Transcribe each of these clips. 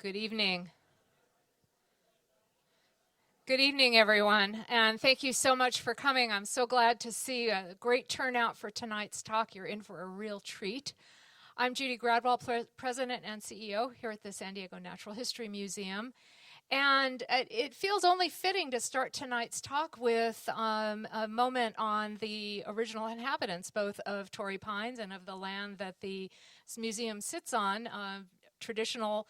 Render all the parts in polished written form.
Good evening. Good evening, everyone, and thank you so much for coming. I'm so glad to see a great turnout for tonight's talk. You're in for a real treat. I'm Judy Gradwell, President and CEO here at the San Diego Natural History Museum, and it feels only fitting to start tonight's talk with a moment on the original inhabitants, both of Torrey Pines and of the land that the museum sits on, traditional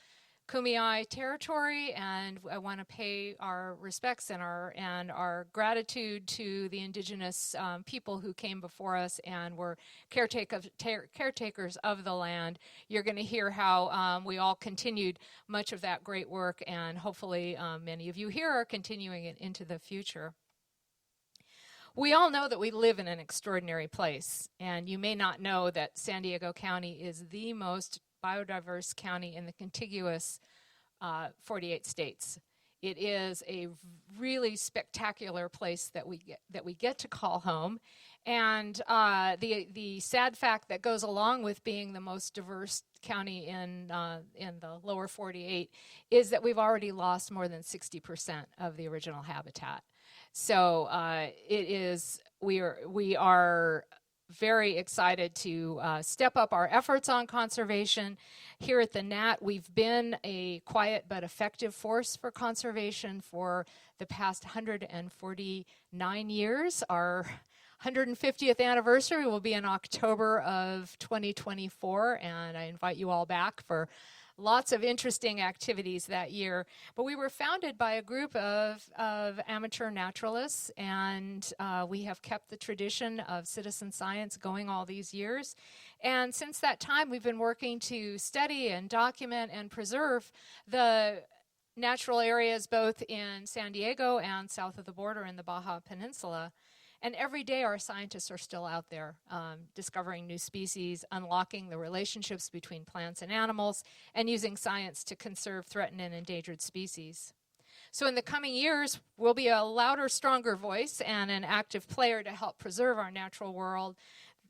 Kumeyaay territory, and I want to pay our respects and our gratitude to the indigenous people who came before us and were caretakers of the land. You're going to hear how we all continued much of that great work, and hopefully many of you here are continuing it into the future. We all know that we live in an extraordinary place, and you may not know that San Diego County is the most biodiverse county in the contiguous 48 states. It is a really spectacular place that we get to call home, and the sad fact that goes along with being the most diverse county in the lower 48 is that we've already lost more than 60% of the original habitat. So we are very excited to step up our efforts on conservation. Here at the NAT, we've been a quiet but effective force for conservation for the past 149 years. Our 150th anniversary will be in October of 2024, and I invite you all back for lots of interesting activities that year. But we were founded by a group of amateur naturalists, and we have kept the tradition of citizen science going all these years. And since that time, we've been working to study and document and preserve the natural areas both in San Diego and south of the border in the Baja Peninsula. And every day our scientists are still out there discovering new species, unlocking the relationships between plants and animals, and using science to conserve threatened and endangered species. So in the coming years, we'll be a louder, stronger voice and an active player to help preserve our natural world.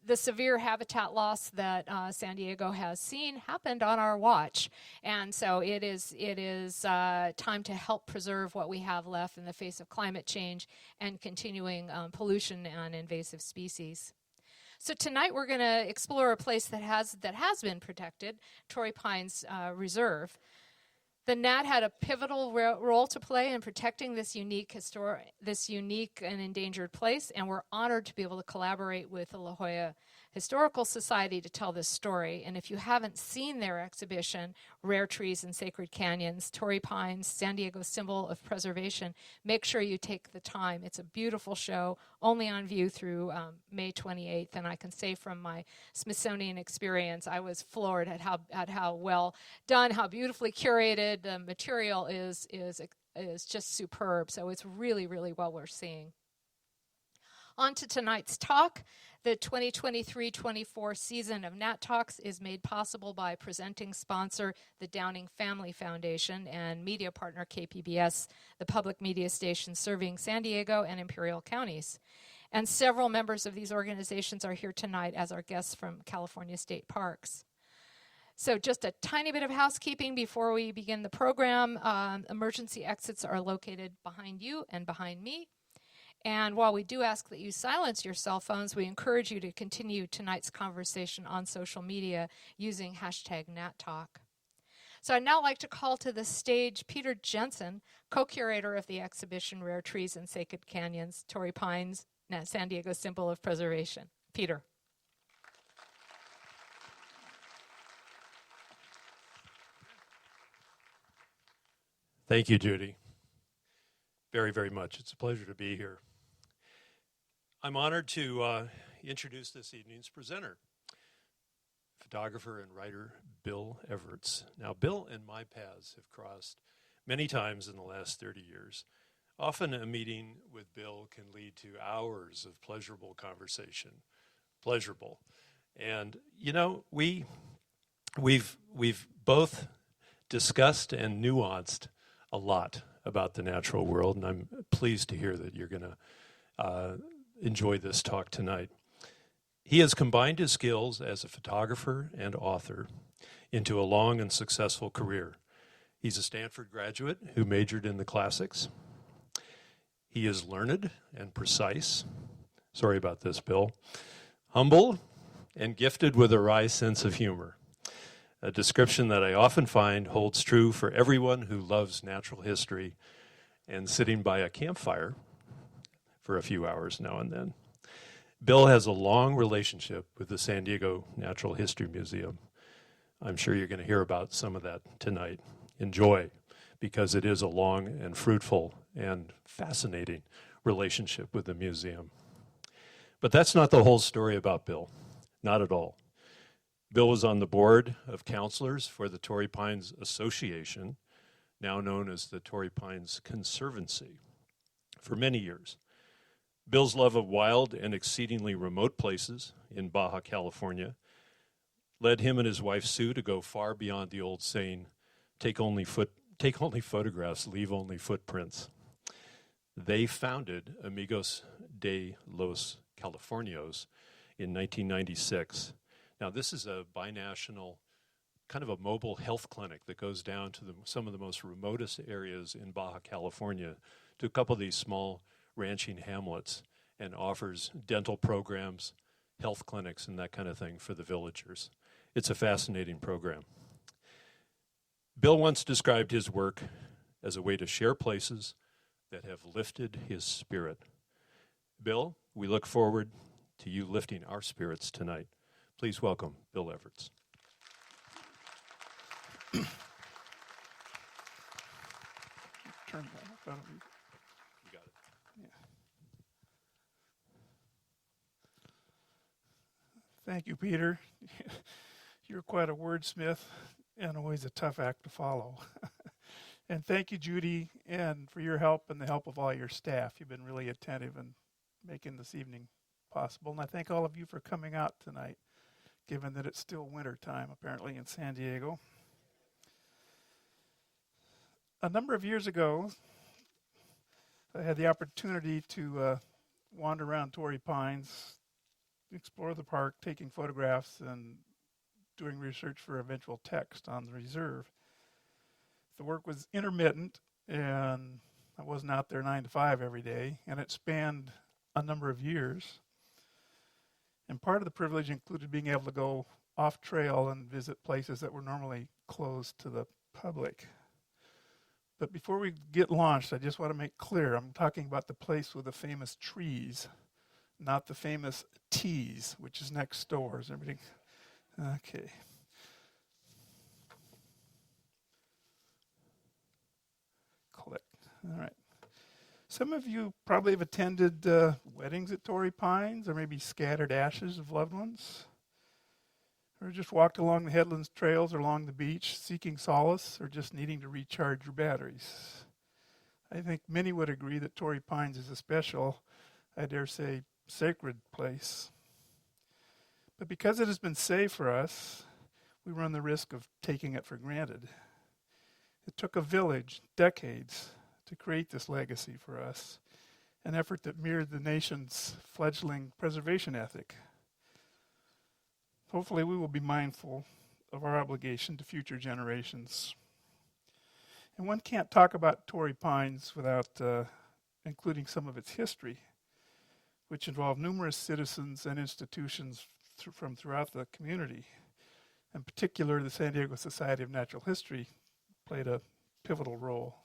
The severe habitat loss that San Diego has seen happened on our watch, and so it is time to help preserve what we have left in the face of climate change and continuing pollution and invasive species. So tonight we're going to explore a place that has been protected, Torrey Pines Reserve. The NAT had a pivotal role to play in protecting this unique and endangered place, and we're honored to be able to collaborate with the La Jolla Historical Society to tell this story. And if you haven't seen their exhibition, Rare Trees and Sacred Canyons, Torrey Pines, San Diego's Symbol of Preservation, make sure you take the time. It's a beautiful show, only on view through May 28th, and I can say from my Smithsonian experience, I was floored at how well done, how beautifully curated. The material is just superb, so it's really, really well worth seeing. On to tonight's talk. The 2023-24 season of Nat Talks is made possible by presenting sponsor, the Downing Family Foundation, and media partner KPBS, the public media station serving San Diego and Imperial counties. And several members of these organizations are here tonight as our guests from California State Parks. So just a tiny bit of housekeeping before we begin the program. Emergency exits are located behind you and behind me. And while we do ask that you silence your cell phones, we encourage you to continue tonight's conversation on social media using #NatTalk. So I'd now like to call to the stage Peter Jensen, co-curator of the exhibition Rare Trees and Sacred Canyons, Torrey Pines, San Diego's Symbol of Preservation. Peter. Thank you, Judy. Very, very much. It's a pleasure to be here. I'm honored to introduce this evening's presenter, photographer and writer Bill Evarts. Now, Bill and my paths have crossed many times in the last 30 years. Often a meeting with Bill can lead to hours of pleasurable conversation. Pleasurable. And, you know, we've both discussed and nuanced a lot about the natural world, and I'm pleased to hear that you're going to enjoy this talk tonight. He has combined his skills as a photographer and author into a long and successful career. He's a Stanford graduate who majored in the classics. He is learned and precise. Sorry about this, Bill. Humble and gifted with a wry sense of humor. A description that I often find holds true for everyone who loves natural history and sitting by a campfire for a few hours now and then. Bill has a long relationship with the San Diego Natural History Museum. I'm sure you're going to hear about some of that tonight. Enjoy, because it is a long and fruitful and fascinating relationship with the museum. But that's not the whole story about Bill, not at all. Bill was on the board of counselors for the Torrey Pines Association, now known as the Torrey Pines Conservancy, for many years. Bill's love of wild and exceedingly remote places in Baja California led him and his wife Sue to go far beyond the old saying, take only photographs, leave only footprints. They founded Amigos de los Californios in 1996. Now, this is a binational, kind of a mobile health clinic that goes down to some of the most remotest areas in Baja California, to a couple of these small ranching hamlets, and offers dental programs, health clinics, and that kind of thing for the villagers. It's a fascinating program. Bill once described his work as a way to share places that have lifted his spirit. Bill, we look forward to you lifting our spirits tonight. Please welcome Bill Evarts. Turn that up. You got it. Yeah. Thank you, Peter. You're quite a wordsmith and always a tough act to follow. And thank you, Judy, and for your help and the help of all your staff. You've been really attentive in making this evening possible. And I thank all of you for coming out tonight, given that it's still winter time, apparently, in San Diego. A number of years ago, I had the opportunity to wander around Torrey Pines, explore the park, taking photographs and doing research for eventual text on the reserve. The work was intermittent, and I wasn't out there 9 to 5 every day, and it spanned a number of years. And part of the privilege included being able to go off trail and visit places that were normally closed to the public. But before we get launched, I just want to make clear, I'm talking about the place with the famous trees, not the famous teas, which is next door. Is everything okay? Click. All right. Some of you probably have attended weddings at Torrey Pines, or maybe scattered ashes of loved ones, or just walked along the headlands trails or along the beach seeking solace or just needing to recharge your batteries. I think many would agree that Torrey Pines is a special, I dare say, sacred place. But because it has been safe for us, we run the risk of taking it for granted. It took a village, decades, to create this legacy for us, an effort that mirrored the nation's fledgling preservation ethic. Hopefully we will be mindful of our obligation to future generations. And one can't talk about Torrey Pines without including some of its history, which involved numerous citizens and institutions from throughout the community. In particular, the San Diego Society of Natural History played a pivotal role.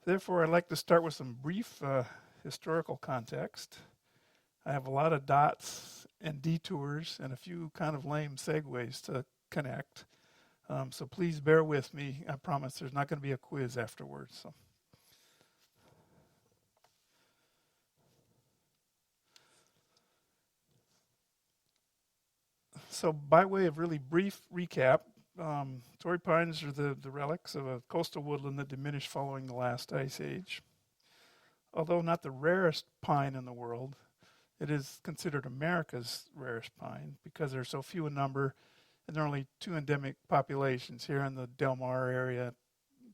Therefore, I'd like to start with some brief historical context. I have a lot of dots and detours and a few kind of lame segues to connect. So please bear with me. I promise there's not going to be a quiz afterwards. So by way of really brief recap, Torrey Pines are the relics of a coastal woodland that diminished following the last ice age. Although not the rarest pine in the world, it is considered America's rarest pine because they're so few in number, and there are only 2 endemic populations here in the Del Mar area,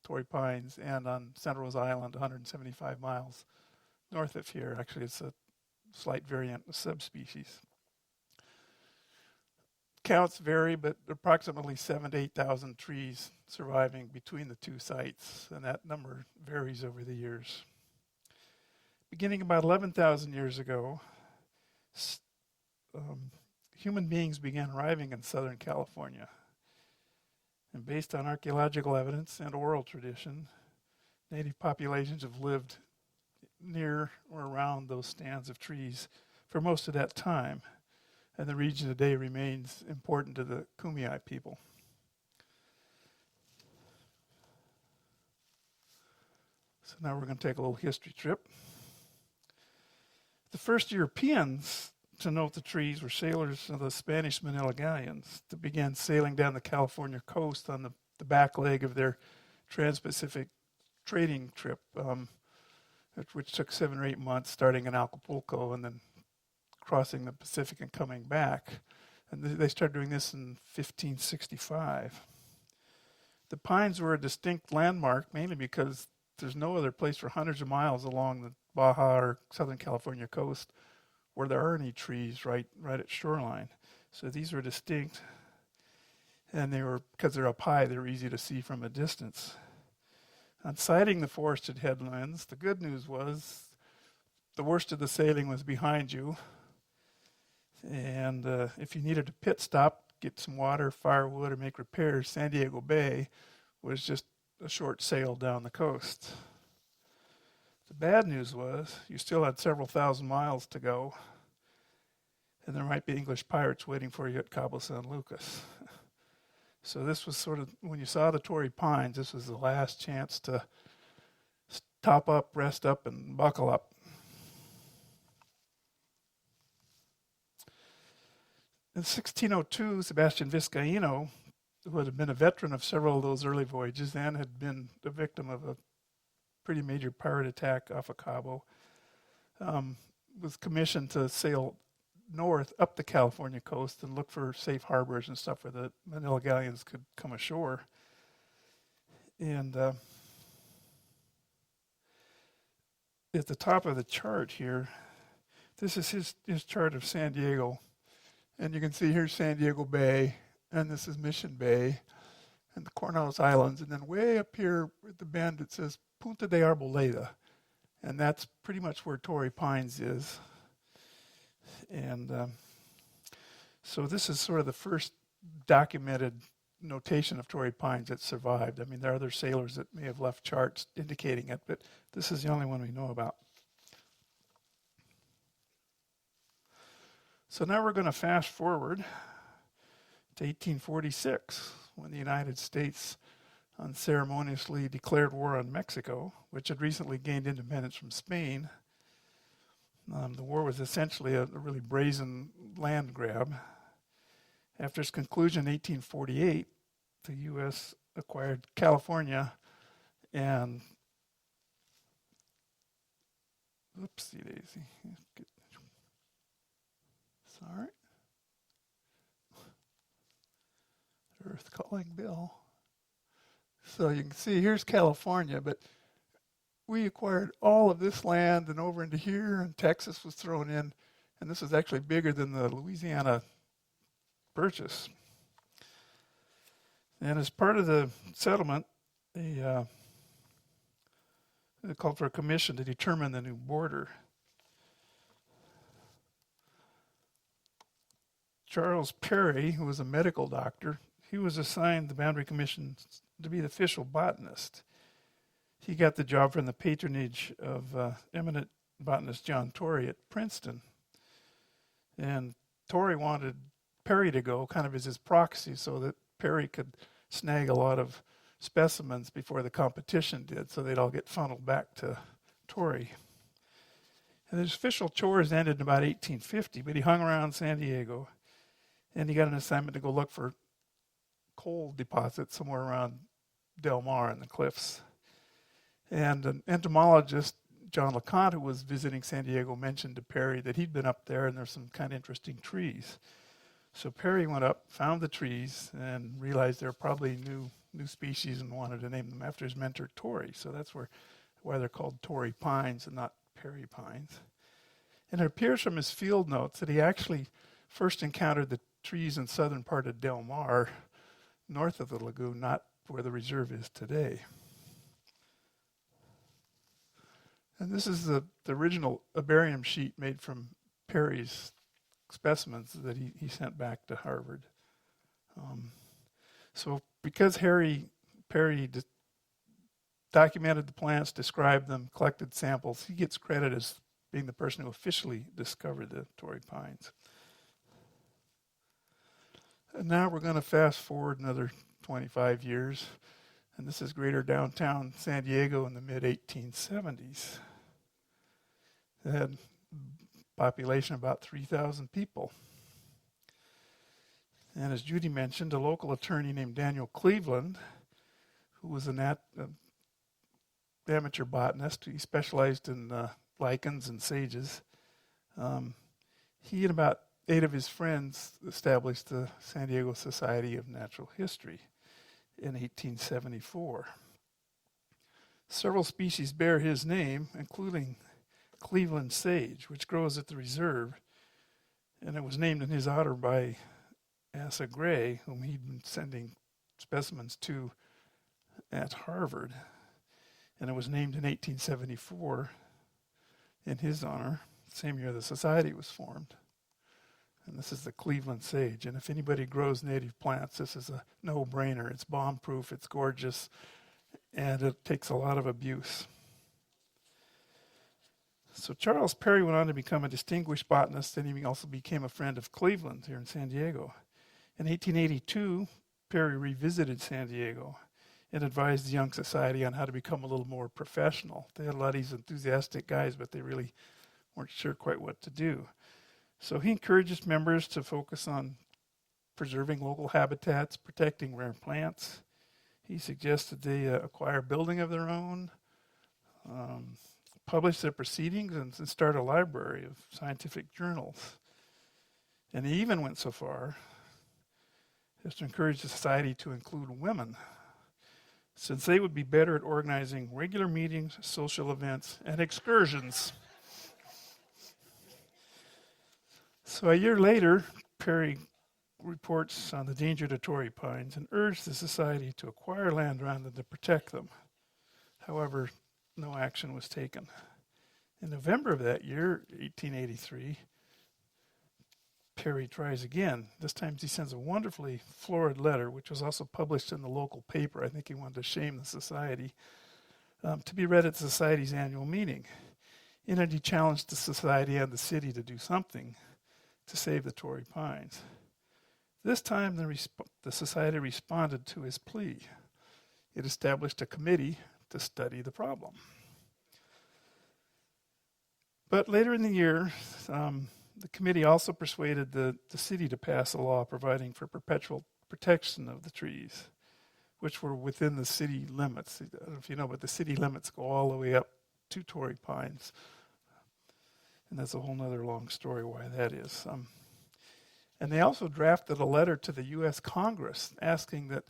Torrey Pines, and on Santa Rosa Island, 175 miles north of here. Actually, it's a slight variant, a subspecies. counts vary, but approximately 7,000 to 8,000 trees surviving between the two sites, and that number varies over the years. Beginning about 11,000 years ago, human beings began arriving in Southern California. And based on archaeological evidence and oral tradition, native populations have lived near or around those stands of trees for most of that time. And the region today remains important to the Kumeyaay people. So now we're going to take a little history trip. The first Europeans to note the trees were sailors of the Spanish Manila galleons that began sailing down the California coast on the back leg of their trans-Pacific trading trip, which took 7 or 8 months, starting in Acapulco and then crossing the Pacific and coming back. And they started doing this in 1565. The pines were a distinct landmark, mainly because there's no other place for hundreds of miles along the Baja or Southern California coast where there are any trees right at shoreline. So these were distinct, and they were, because they're up high, they were easy to see from a distance. On sighting the forested headlands, the good news was the worst of the sailing was behind you. And if you needed a pit stop, get some water, firewood, or make repairs, San Diego Bay was just a short sail down the coast. The bad news was you still had several thousand miles to go, and there might be English pirates waiting for you at Cabo San Lucas. So this was sort of, when you saw the Torrey Pines, this was the last chance to top up, rest up, and buckle up. In 1602, Sebastian Vizcaíno, who had been a veteran of several of those early voyages and had been the victim of a pretty major pirate attack off of Cabo, was commissioned to sail north up the California coast and look for safe harbors and stuff where the Manila galleons could come ashore. And at the top of the chart here, this is his chart of San Diego. And you can see here's San Diego Bay, and this is Mission Bay, and the Cornwallis Islands. And then way up here at the bend, it says Punta de Arboleda. And that's pretty much where Torrey Pines is. And so this is sort of the first documented notation of Torrey Pines that survived. I mean, there are other sailors that may have left charts indicating it, but this is the only one we know about. So now we're going to fast forward to 1846, when the United States unceremoniously declared war on Mexico, which had recently gained independence from Spain. The war was essentially a really brazen land grab. After its conclusion in 1848, the U.S. acquired California and, oopsie daisy, sorry, Earth calling Bill. So you can see here's California, but we acquired all of this land and over into here, and Texas was thrown in, and this is actually bigger than the Louisiana purchase. And as part of the settlement, they called for a commission to determine the new border. Charles Perry, who was a medical doctor, he was assigned the Boundary Commission to be the official botanist. He got the job from the patronage of eminent botanist John Torrey at Princeton. And Torrey wanted Perry to go kind of as his proxy so that Perry could snag a lot of specimens before the competition did, so they'd all get funneled back to Torrey. And his official chores ended in about 1850, but he hung around San Diego, and he got an assignment to go look for coal deposits somewhere around Del Mar in the cliffs. And an entomologist, John LeConte, who was visiting San Diego, mentioned to Perry that he'd been up there and there's some kind of interesting trees. So Perry went up, found the trees, and realized they're probably new species and wanted to name them after his mentor, Torrey. So that's why they're called Torrey Pines and not Perry Pines. And it appears from his field notes that he actually first encountered the trees in southern part of Del Mar, north of the lagoon, not where the reserve is today. And this is the original herbarium sheet made from Perry's specimens that he sent back to Harvard. So because Perry documented the plants, described them, collected samples, he gets credit as being the person who officially discovered the Torrey pines. And now we're going to fast forward another 25 years, and this is greater downtown San Diego in the mid-1870s. It had a population of about 3,000 people. And as Judy mentioned, a local attorney named Daniel Cleveland, who was an amateur botanist, he specialized in lichens and sages. He and about 8 of his friends established the San Diego Society of Natural History in 1874. Several species bear his name, including Cleveland sage, which grows at the reserve, and it was named in his honor by Asa Gray, whom he'd been sending specimens to at Harvard. And it was named in 1874 in his honor, same year the society was formed. And this is the Cleveland sage. And if anybody grows native plants, this is a no-brainer. It's bomb-proof, it's gorgeous, and it takes a lot of abuse. So Charles Perry went on to become a distinguished botanist, and he also became a friend of Cleveland here in San Diego. In 1882, Perry revisited San Diego and advised the young society on how to become a little more professional. They had a lot of these enthusiastic guys, but they really weren't sure quite what to do. So he encouraged members to focus on preserving local habitats, protecting rare plants. He suggested they acquire a building of their own, publish their proceedings, and start a library of scientific journals. And he even went so far as to encourage the society to include women, since they would be better at organizing regular meetings, social events, and excursions. So a year later, Perry reports on the danger to Torrey pines and urged the society to acquire land around them to protect them. However, no action was taken. In November of that year, 1883, Perry tries again. This time he sends a wonderfully florid letter, which was also published in the local paper. I think he wanted to shame the society, to be read at the society's annual meeting. In it, he challenged the society and the city to do something to save the Torrey pines. This time, the society responded to his plea. It established a committee to study the problem. But later in the year, the committee also persuaded the city to pass a law providing for perpetual protection of the trees, which were within the city limits. I don't know if you know, but the city limits go all the way up to Torrey pines. And that's a whole other long story why that is. And they also drafted a letter to the U.S. Congress asking that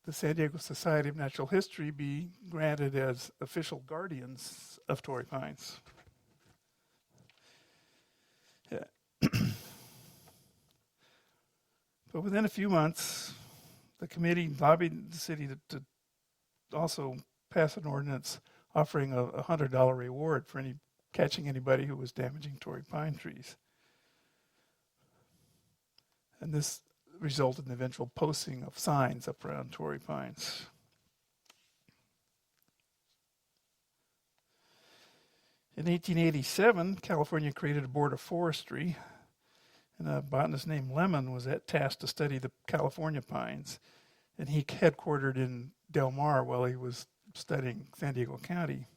the San Diego Society of Natural History be granted as official guardians of Torrey pines. Yeah. But within a few months, the committee lobbied the city to also pass an ordinance offering a $100 reward for catching anybody who was damaging Torrey pine trees. And this resulted in the eventual posting of signs up around Torrey pines. In 1887, California created a board of forestry, and a botanist named Lemon was tasked to study the California pines, and he headquartered in Del Mar while he was studying San Diego County.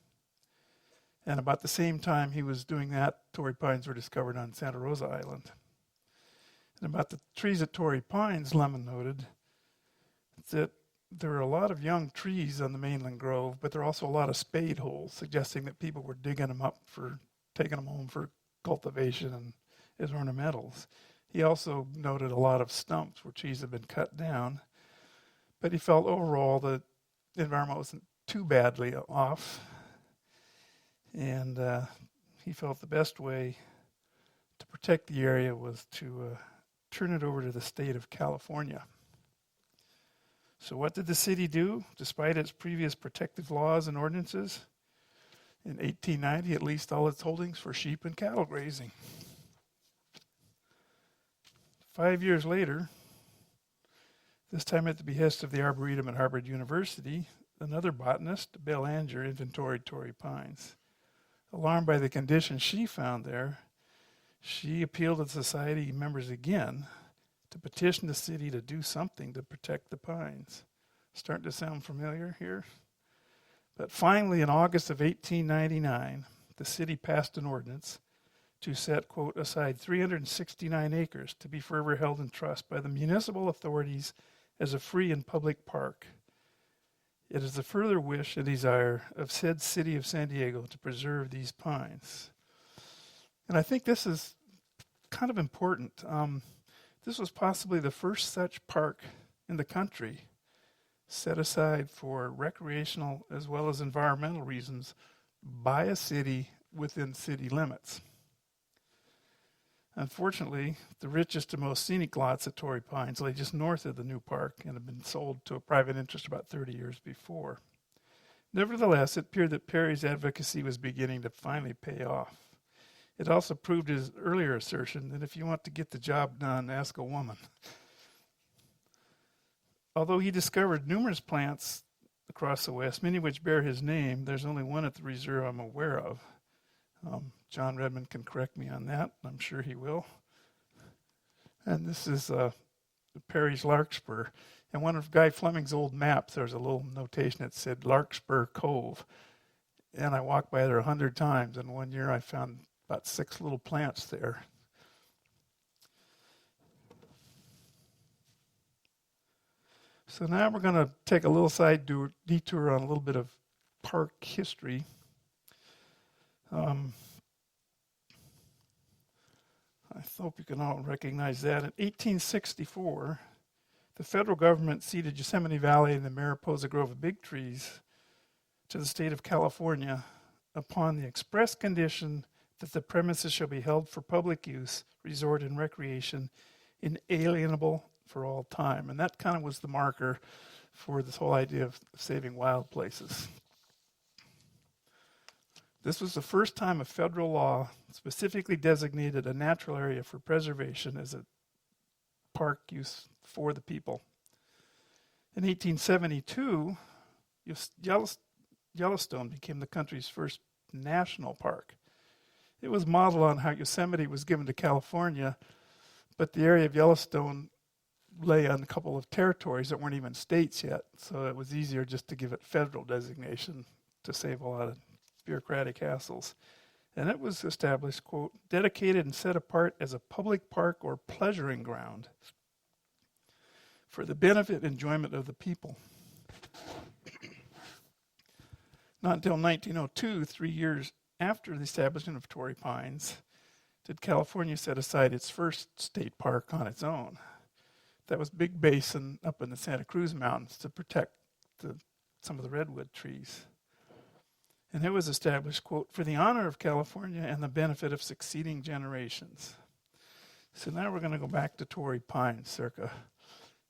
And about the same time he was doing that, Torrey pines were discovered on Santa Rosa Island. And about the trees at Torrey pines, Lemon noted that there are a lot of young trees on the mainland grove, but there are also a lot of spade holes, suggesting that people were digging them up for taking them home for cultivation and as ornamentals. He also noted a lot of stumps where trees had been cut down, but he felt overall that the environment wasn't too badly off, and he felt the best way to protect the area was to turn it over to the state of California. So what did the city do, despite its previous protective laws and ordinances? In 1890, it leased all its holdings for sheep and cattle grazing. 5 years later, this time at the behest of the Arboretum at Harvard University, another botanist, Bill Anger, inventoried Torrey pines. Alarmed by the conditions she found there, she appealed to the society members again to petition the city to do something to protect the pines. Starting to sound familiar here? But finally, in August of 1899, the city passed an ordinance to set, quote, aside 369 acres to be forever held in trust by the municipal authorities as a free and public park. It is the further wish and desire of said city of San Diego to preserve these pines. And I think this is kind of important. This was possibly the first such park in the country set aside for recreational as well as environmental reasons by a city within city limits. Unfortunately, the richest and most scenic lots at Torrey Pines lay just north of the new park and had been sold to a private interest about 30 years before. Nevertheless, it appeared that Perry's advocacy was beginning to finally pay off. It also proved his earlier assertion that if you want to get the job done, ask a woman. Although he discovered numerous plants across the West, many of which bear his name, there's only one at the reserve I'm aware of. John Redmond can correct me on that. I'm sure he will. And this is Perry's Larkspur. And one of Guy Fleming's old maps, there's a little notation that said Larkspur Cove. And I walked by there 100 times, and one year I found about 6 little plants there. So now we're going to take a little side detour on a little bit of park history. I hope you can all recognize that. In 1864, the federal government ceded Yosemite Valley and the Mariposa Grove of Big Trees to the state of California upon the express condition that the premises shall be held for public use, resort, and recreation, inalienable for all time. And that kind of was the marker for this whole idea of saving wild places. This was the first time a federal law specifically designated a natural area for preservation as a park use for the people. In 1872, Yellowstone became the country's first national park. It was modeled on how Yosemite was given to California, but the area of Yellowstone lay on a couple of territories that weren't even states yet, so it was easier just to give it federal designation to save a lot of bureaucratic hassles. And it was established, quote, dedicated and set apart as a public park or pleasuring ground for the benefit and enjoyment of the people. Not until 1902, 3 years after the establishment of Torrey Pines, did California set aside its first state park on its own. That was Big Basin up in the Santa Cruz Mountains to protect some of the redwood trees. And it was established, quote, for the honor of California and the benefit of succeeding generations. So now we're going to go back to Torrey Pines, circa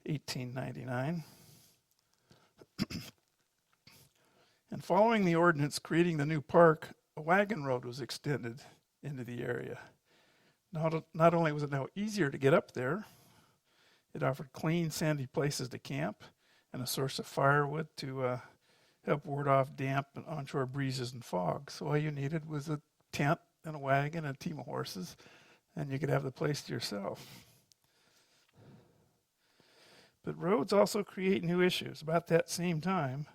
1899. And following the ordinance creating the new park, a wagon road was extended into the area. Not only was it now easier to get up there, it offered clean, sandy places to camp and a source of firewood to help ward off damp and onshore breezes and fog. So all you needed was a tent and a wagon and a team of horses, and you could have the place to yourself. But roads also create new issues. About that same time,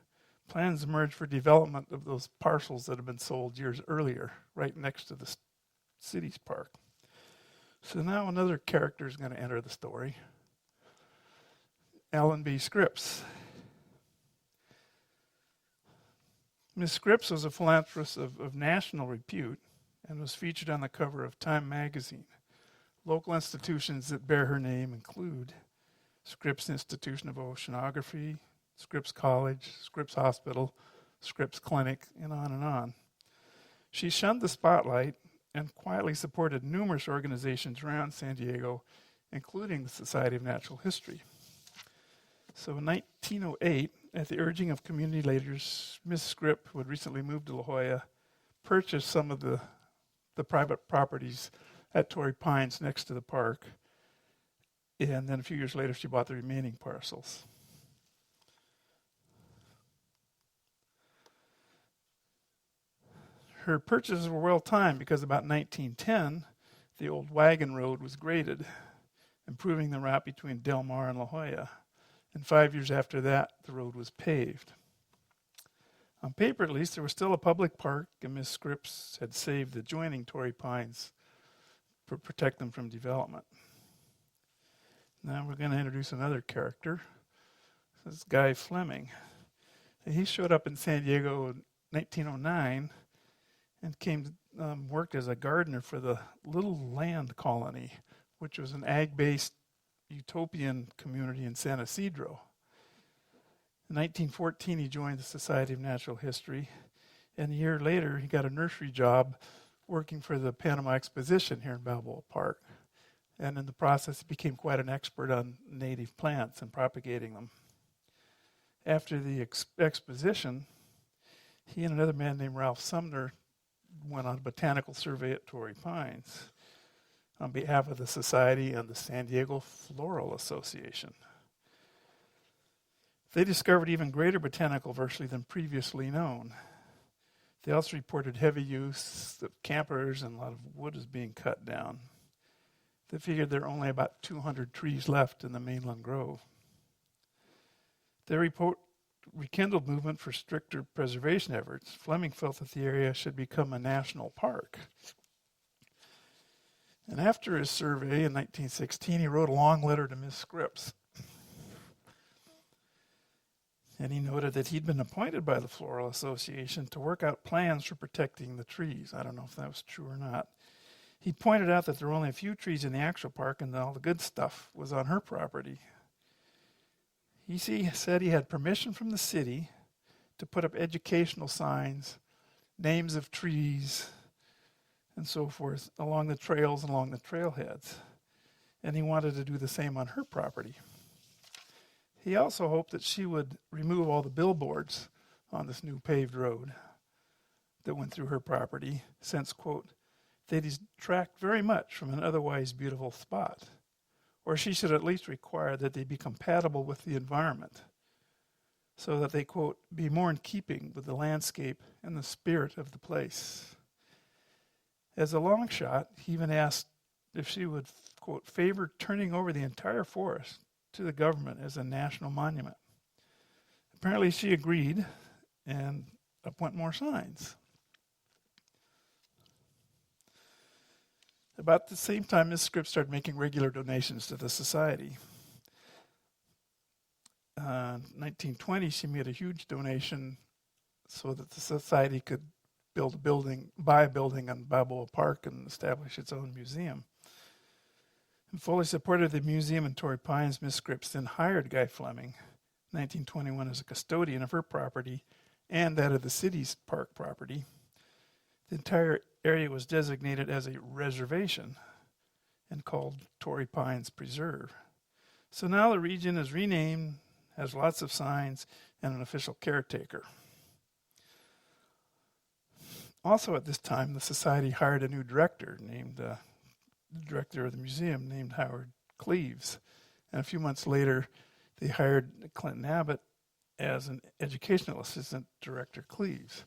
plans emerged for development of those parcels that had been sold years earlier, right next to the city's park. So now another character is going to enter the story. Ellen B. Scripps. Ms. Scripps was a philanthropist of national repute and was featured on the cover of Time magazine. Local institutions that bear her name include Scripps Institution of Oceanography, Scripps College, Scripps Hospital, Scripps Clinic, and on and on. She shunned the spotlight and quietly supported numerous organizations around San Diego including the Society of Natural History. So in 1908, at the urging of community leaders, Ms. Scripp, who had recently moved to La Jolla, purchased some of the private properties at Torrey Pines next to the park. And then a few years later, she bought the remaining parcels. Her purchases were well timed because about 1910, the old wagon road was graded, improving the route between Del Mar and La Jolla. And 5 years after that, the road was paved. On paper, at least, there was still a public park, and Ms. Scripps had saved the adjoining Torrey Pines to protect them from development. Now we're going to introduce another character. This is Guy Fleming. He showed up in San Diego in 1909 and worked as a gardener for the Little Land Colony, which was an ag-based utopian community in San Isidro. In 1914, he joined the Society of Natural History, and a year later, he got a nursery job working for the Panama Exposition here in Balboa Park. And in the process, he became quite an expert on native plants and propagating them. After the exposition, he and another man named Ralph Sumner went on a botanical survey at Torrey Pines on behalf of the Society and the San Diego Floral Association. They discovered even greater botanical diversity than previously known. They also reported heavy use of campers, and a lot of wood is being cut down. They figured there are only about 200 trees left in the mainland grove. Their report rekindled movement for stricter preservation efforts. Fleming felt that the area should become a national park. And after his survey in 1916, he wrote a long letter to Ms. Scripps. And he noted that he'd been appointed by the Floral Association to work out plans for protecting the trees. I don't know if that was true or not. He pointed out that there were only a few trees in the actual park and all the good stuff was on her property. He said he had permission from the city to put up educational signs, names of trees, and so forth along the trails, along the trailheads. And he wanted to do the same on her property. He also hoped that she would remove all the billboards on this new paved road that went through her property, since, quote, they detract very much from an otherwise beautiful spot. Or she should at least require that they be compatible with the environment, so that they, quote, be more in keeping with the landscape and the spirit of the place. As a long shot, he even asked if she would, quote, favor turning over the entire forest to the government as a national monument. Apparently she agreed, and up went more signs. About the same time, Ms. Scripps started making regular donations to the society. In 1920, she made a huge donation so that the society could buy a building on Balboa Park and establish its own museum. And fully supported the museum in Torrey Pines, Ms. Scripps then hired Guy Fleming in 1921 as a custodian of her property and that of the city's park property. The entire area was designated as a reservation and called Torrey Pines Preserve. So now the region is renamed, has lots of signs, and an official caretaker. Also at this time, the society hired a new director the director of the museum named Howard Cleves. And a few months later, they hired Clinton Abbott as an educational assistant director Cleves.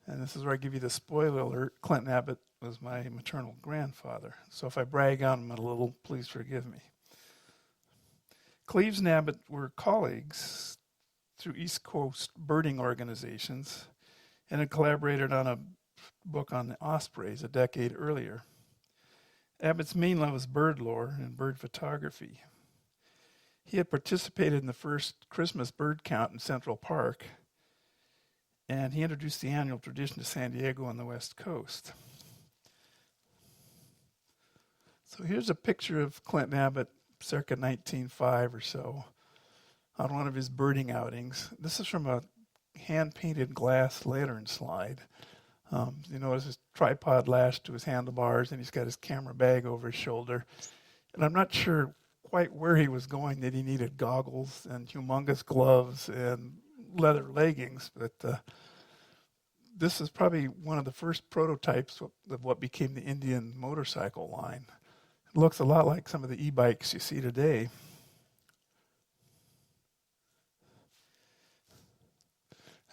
And this is where I give you the spoiler alert. Clinton Abbott was my maternal grandfather. So if I brag on him a little, please forgive me. Cleves and Abbott were colleagues through East Coast birding organizations and had collaborated on a book on the ospreys a decade earlier. Abbott's main love was bird lore and bird photography. He had participated in the first Christmas bird count in Central Park, and he introduced the annual tradition to San Diego on the West Coast. So here's a picture of Clinton Abbott circa 1905 or so on one of his birding outings. This is from a hand-painted glass lantern slide. You notice his tripod lashed to his handlebars, and he's got his camera bag over his shoulder. And I'm not sure quite where he was going, that he needed goggles and humongous gloves and leather leggings, but this is probably one of the first prototypes of what became the Indian motorcycle line. It looks a lot like some of the e-bikes you see today.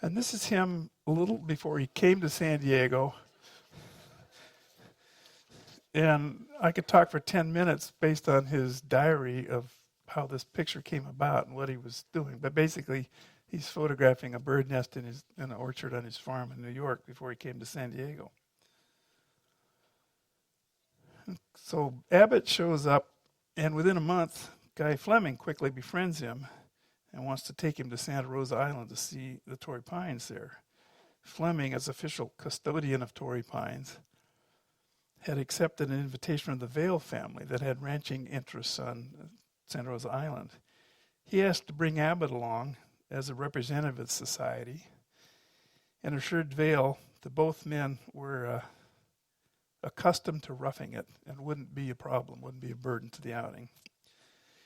And this is him a little before he came to San Diego. And I could talk for 10 minutes based on his diary of how this picture came about and what he was doing. But basically, he's photographing a bird nest in an orchard on his farm in New York before he came to San Diego. So Abbott shows up, and within a month, Guy Fleming quickly befriends him and wants to take him to Santa Rosa Island to see the Torrey Pines there. Fleming, as official custodian of Torrey Pines, had accepted an invitation from the Vail family that had ranching interests on Santa Rosa Island. He asked to bring Abbott along as a representative of the society and assured Vail that both men were accustomed to roughing it and wouldn't be a problem, wouldn't be a burden to the outing.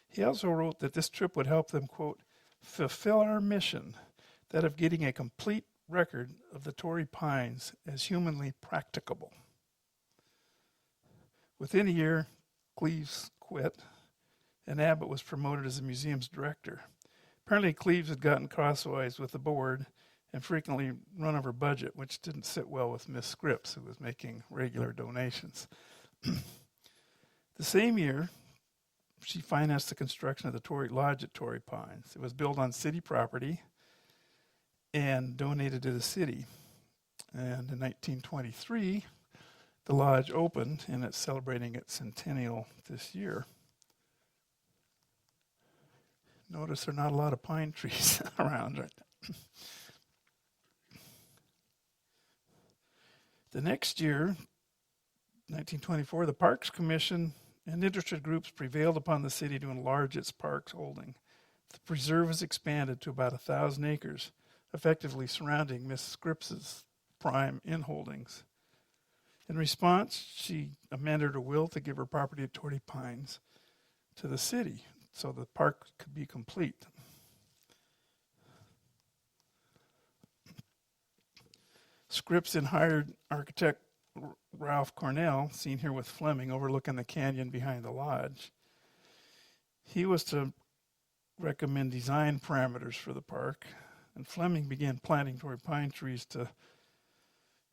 He also wrote that this trip would help them, quote, fulfill our mission, that of getting a complete record of the Torrey Pines as humanly practicable. Within a year, Cleves quit, and Abbott was promoted as the museum's director. Apparently, Cleves had gotten crosswise with the board and frequently run over budget, which didn't sit well with Miss Scripps, who was making regular donations. The same year, she financed the construction of the Torrey Lodge at Torrey Pines. It was built on city property and donated to the city. And in 1923, the lodge opened, and it's celebrating its centennial this year. Notice there are not a lot of pine trees around right now. The next year, 1924, the Parks Commission and interested groups prevailed upon the city to enlarge its parks holding. The preserve was expanded to about 1,000 acres, effectively surrounding Miss Scripps's prime inholdings. In response, she amended her will to give her property at Torrey Pines to the city so the park could be complete. Scripps then hired architect Ralph Cornell, seen here with Fleming, overlooking the canyon behind the lodge. He was to recommend design parameters for the park, and Fleming began planting Torrey pine trees to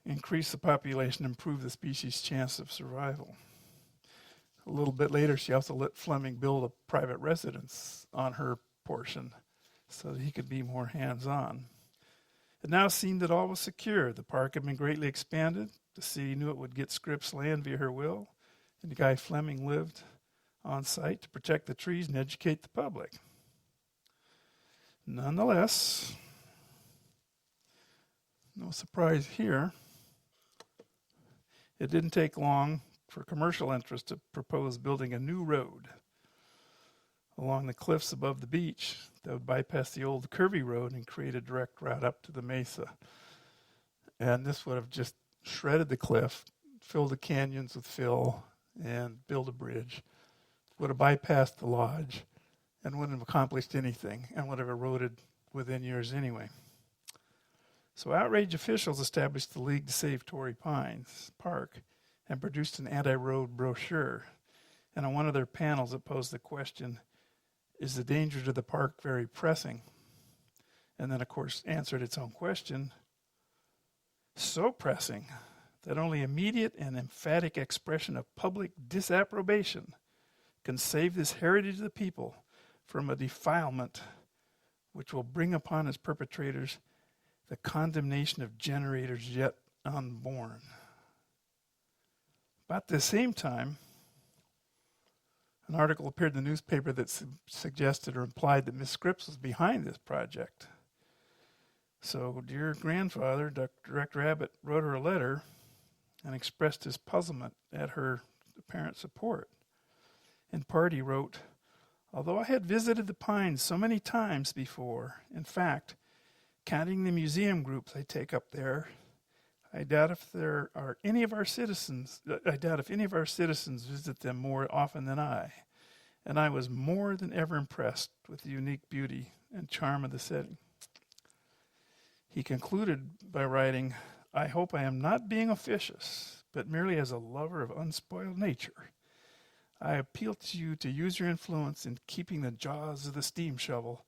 increase the population, improve the species' chance of survival. A little bit later, she also let Fleming build a private residence on her portion so that he could be more hands-on. It now seemed that all was secure. The park had been greatly expanded. The city knew it would get Scripps land via her will, and Guy Fleming lived on site to protect the trees and educate the public. Nonetheless, no surprise here, it didn't take long for commercial interest to propose building a new road along the cliffs above the beach that would bypass the old curvy road and create a direct route up to the mesa. And this would have just shredded the cliff, filled the canyons with fill, and built a bridge. Would have bypassed the lodge and wouldn't have accomplished anything and would have eroded within years anyway. So outraged officials established the League to Save Torrey Pines Park and produced an anti-road brochure. And on one of their panels, it posed the question, is the danger to the park very pressing? And then, of course, answered its own question, so pressing that only immediate and emphatic expression of public disapprobation can save this heritage of the people from a defilement which will bring upon its perpetrators the condemnation of generators yet unborn. About the same time, an article appeared in the newspaper that suggested or implied that Miss Scripps was behind this project. So dear grandfather, Director Abbott, wrote her a letter and expressed his puzzlement at her apparent support. In part, he wrote, although I had visited the Pines so many times before, in fact, counting the museum groups I take up there, I doubt if any of our citizens visit them more often than I. and I was more than ever impressed with the unique beauty and charm of the setting. He concluded by writing, "I hope I am not being officious, but merely as a lover of unspoiled nature. I appeal to you to use your influence in keeping the jaws of the steam shovel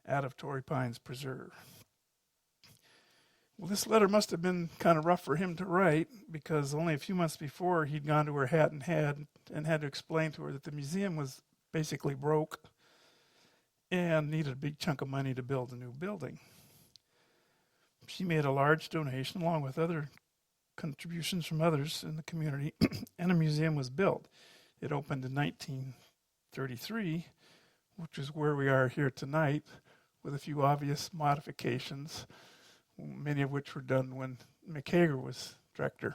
out of Torrey Pines Preserve." Well, this letter must have been kind of rough for him to write, because only a few months before he'd gone to her Hat and had to explain to her that the museum was basically broke and needed a big chunk of money to build a new building. She made a large donation along with other contributions from others in the community, and a museum was built. It opened in 1933, which is where we are here tonight, with a few obvious modifications, many of which were done when McHager was director.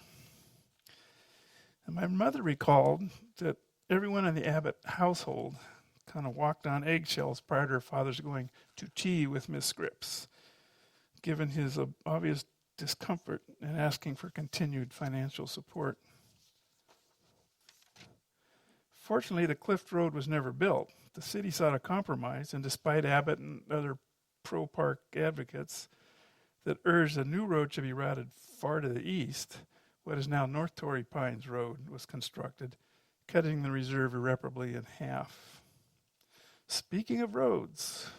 And my mother recalled that everyone in the Abbott household kind of walked on eggshells prior to her father's going to tea with Miss Scripps, given his obvious discomfort and asking for continued financial support. Fortunately, the Clift Road was never built. The city sought a compromise, and despite Abbott and other pro-park advocates that urged a new road should be routed far to the east, what is now North Torrey Pines Road was constructed, cutting the reserve irreparably in half. Speaking of roads,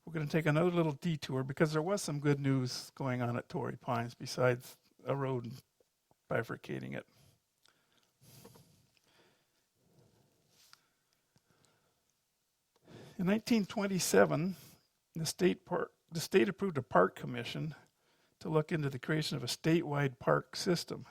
we're going to take another little detour because there was some good news going on at Torrey Pines besides a road bifurcating it. In 1927, the state approved a park commission to look into the creation of a statewide park system.